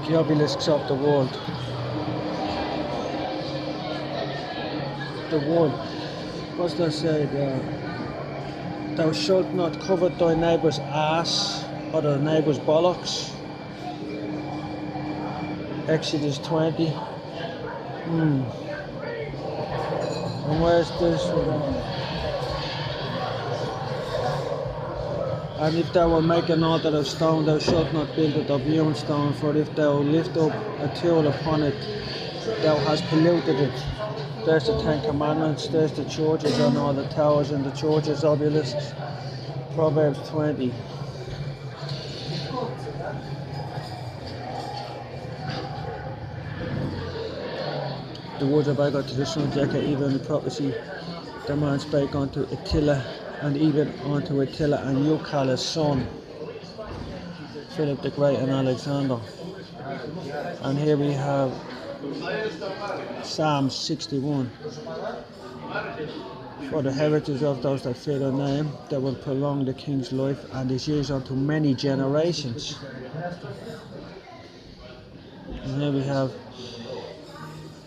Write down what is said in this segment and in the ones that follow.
The obelisks of the world. The one, what's that say there? Thou shalt not covet thy neighbour's ass or thy neighbour's bollocks. Exodus 20. And where's this one? And if thou wilt make an altar of stone, thou shalt not build it of hewn stone, for if thou lift up a tool upon it, thou hast polluted it. There's the Ten Commandments, there's the churches and all the towers and the churches obelisks. Proverbs 20. The words of God to the son of Jacob, even the prophecy, the man spake unto Attila, and even unto Attila and Eucal his son, Philip the Great and Alexander. And here we have Psalm 61. For the heritage of those that fear thy name, that will prolong the king's life and his years unto many generations. And here we have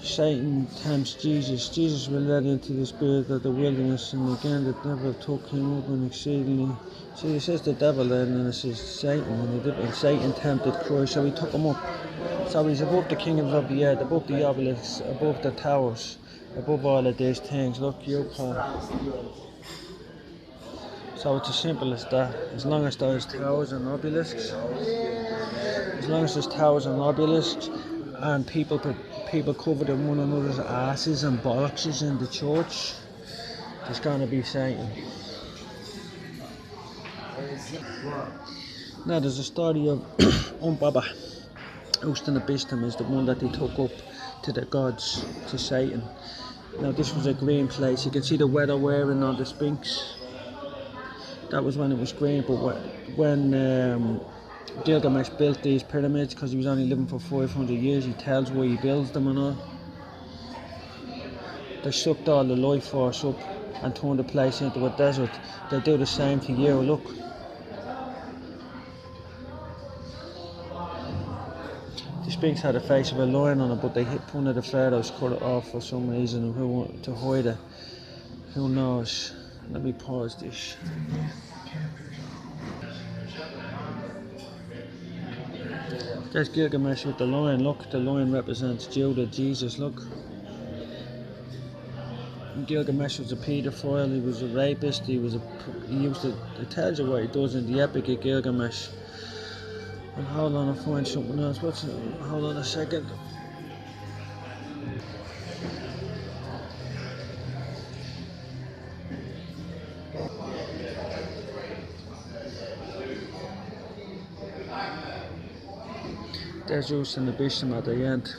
Satan tempts Jesus. Jesus was led into the spirit of the wilderness, and again the devil took him up and exceedingly. See, it says the devil then, and it says Satan, and Satan tempted Christ, so he took him up. So he's above the kingdoms of the earth, above the obelisks, above the towers, above all of these things. Look, you can. So it's as simple as that. As long as there's towers and obelisks, and people covered in one another's asses and bollocks in the church, there's going to be Satan. Now there's a story of Baba. Ustan is the one that they took up to the gods, to Satan. Now this was a green place. You can see the weather wearing on the Sphinx. That was when it was green, but when Gilgamesh built these pyramids, because he was only living for 500 years, he tells why he builds them and all. They sucked all the life force up and turned the place into a desert. They do the same to you, look. The Sphinx had the face of a lion on it, but they hit one of the pharaohs, cut it off for some reason, to hide it. Who knows? Let me pause this. There's Gilgamesh with the lion. Look, the lion represents Judah, Jesus. Look. Gilgamesh was a paedophile. He was a rapist. It tells you what he does in the Epic of Gilgamesh. And hold on, I'll find something else. Hold on a second. There's Zeus and the Bisham at the end.